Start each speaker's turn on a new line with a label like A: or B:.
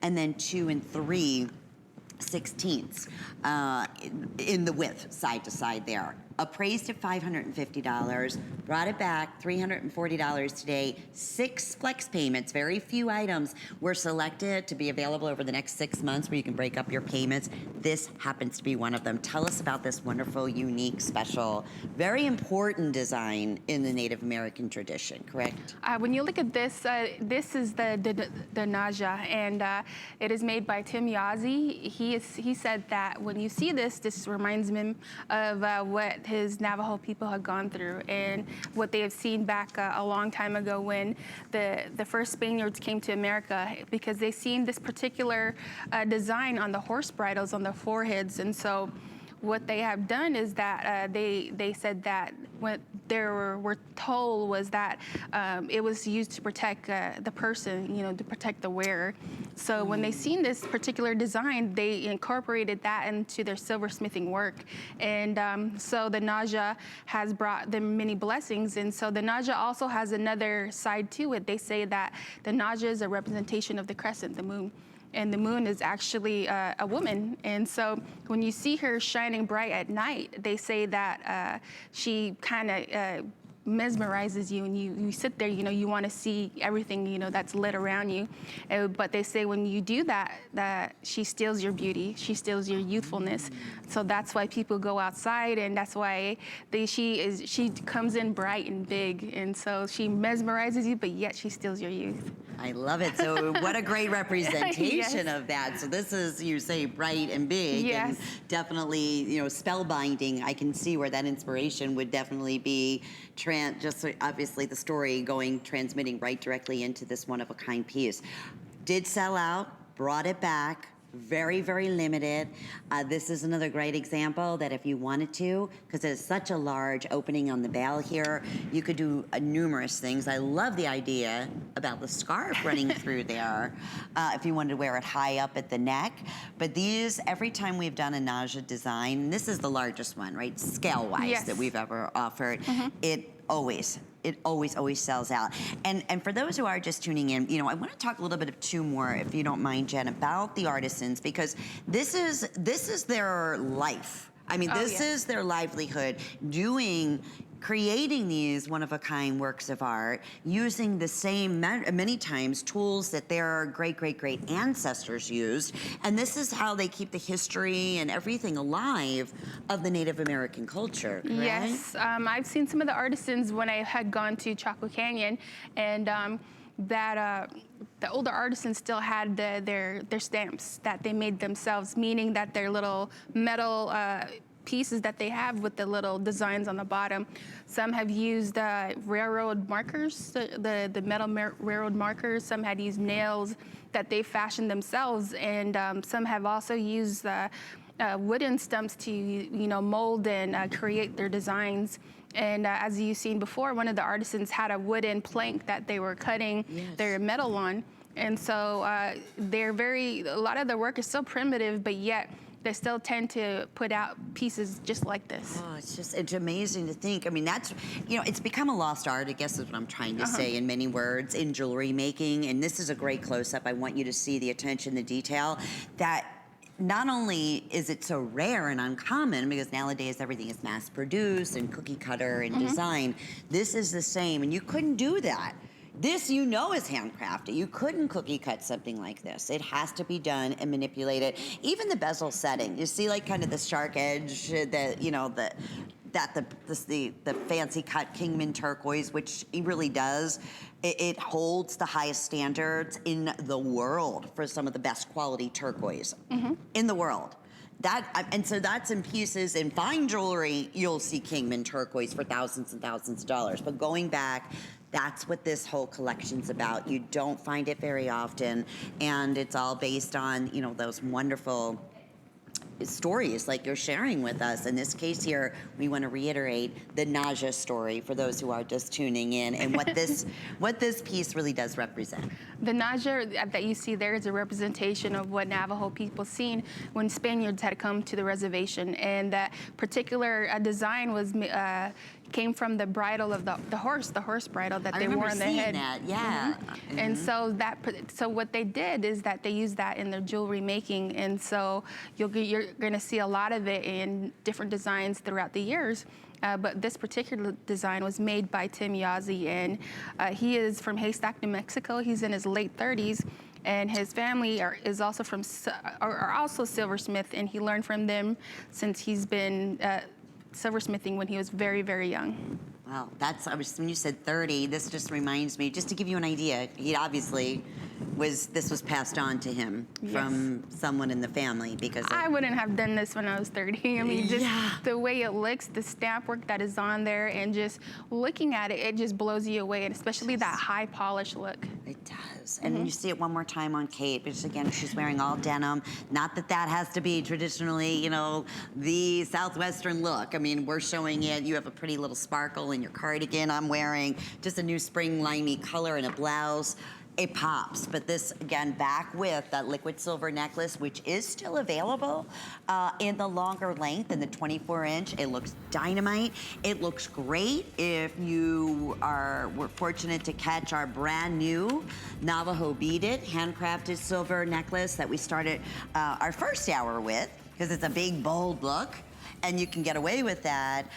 A: and then 2 and 3/16 in the width, side to side there. Appraised at $550, brought it back, $340 today. 6 flex payments, very few items were selected to be available over the next 6 months where you can break up your payments. This happens to be one of them. Tell us about this wonderful, unique, special, very important design in the Native American tradition, correct?
B: When you look at this, this is the Naja, and it is made by Tim Yazzie. He said that when you see this reminds him of what his Navajo people had gone through and what they have seen back a long time ago when the first Spaniards came to America, because they seen this particular design on the horse bridles on the foreheads. And so what they have done is that they said that what they were told was that it was used to protect the person, to protect the wearer. So when they seen this particular design, they incorporated that into their silversmithing work. And so the Naja has brought them many blessings. And so the Naja also has another side to it. They say that the Naja is a representation of the crescent, the moon. And the moon is actually a woman. And so when you see her shining bright at night, they say that she kind of mesmerizes you, and you sit there, you want to see everything, that's lit around you. But they say when you do that, that she steals your beauty, she steals your youthfulness. So that's why people go outside, and that's why she comes in bright and big, and so she mesmerizes you, but yet she steals your youth.
A: I love it. So what a great representation of that. So this is, you say, bright and big, and definitely, spellbinding. I can see where that inspiration would definitely be just so obviously the story transmitting right directly into this one-of-a-kind piece. Did sell out, brought it back. Very, very limited. This is another great example that if you wanted to, because there's such a large opening on the bell here, you could do numerous things. I love the idea about the scarf running through there if you wanted to wear it high up at the neck. But these, every time we've done a Naja design, this is the largest one, right, scale-wise, that we've ever offered, it always sells out. And for those who are just tuning in, I want to talk a little bit of 2 more, if you don't mind, Jen, about the artisans, because this is their life. I mean, this is their livelihood, creating these one-of-a-kind works of art, using the same, many times, tools that their great ancestors used. And this is how they keep the history and everything alive of the Native American culture, correct?
B: Yes, I've seen some of the artisans when I had gone to Chaco Canyon, and the older artisans still had their stamps that they made themselves, meaning that their little metal pieces that they have with the little designs on the bottom. Some have used railroad markers, the metal railroad markers. Some had used nails that they fashioned themselves, and some have also used wooden stumps to mold and create their designs. And as you've seen before, one of the artisans had a wooden plank that they were cutting their metal on. And so a lot of the work is still primitive, but yet they still tend to put out pieces just like this.
A: Oh, it's amazing to think. I mean, that's, it's become a lost art, I guess is what I'm trying to say in many words, in jewelry making. And this is a great close-up. I want you to see the attention, the detail, that not only is it so rare and uncommon, because nowadays everything is mass-produced and cookie-cutter and design, this is the same, and you couldn't do that. This, is handcrafted. You couldn't cookie cut something like this. It has to be done and manipulated. Even the bezel setting, you see, like, kind of the shark edge, the fancy cut Kingman Turquoise, which it really does. It holds the highest standards in the world for some of the best quality turquoise in the world. And so that's in pieces. In fine jewelry, you'll see Kingman Turquoise for thousands and thousands of dollars. But going back, that's what this whole collection's about. You don't find it very often, and it's all based on, those wonderful stories like you're sharing with us. In this case here, we want to reiterate the Naja story for those who are just tuning in, and what this piece really does represent.
B: The Naja that you see there is a representation of what Navajo people seen when Spaniards had come to the reservation, and that particular design was came from the bridle of the horse bridle that they wore on their head.
A: That. Yeah.
B: And so so what they did is that they used that in their jewelry making, and so you're going to see a lot of it in different designs throughout the years. But this particular design was made by Tim Yazzie, and he is from Haystack, New Mexico. He's in his late 30s, and his family is also are also silversmith, and he learned from them since he's been silversmithing when he was very, very young.
A: Wow, when you said 30, this just reminds me, just to give you an idea, he obviously this was passed on to him from someone in the family because
B: I wouldn't have done this when I was 30. I mean, just the way it looks, the stamp work that is on there, and just looking at it, it just blows you away, and especially that high polish look.
A: It does. And you see it one more time on Kate, which again, she's wearing all denim. Not that that has to be traditionally, you know, the Southwestern look. I mean, we're showing it. You have a pretty little sparkle in your cardigan. I'm wearing just a new spring limey color and a blouse. It pops, but this, again, back with that liquid silver necklace, which is still available in the longer length, in the 24-inch. It looks dynamite. It looks great if you were fortunate to catch our brand new Navajo beaded, handcrafted silver necklace that we started our first hour with, because it's a big, bold look, and you can get away with that.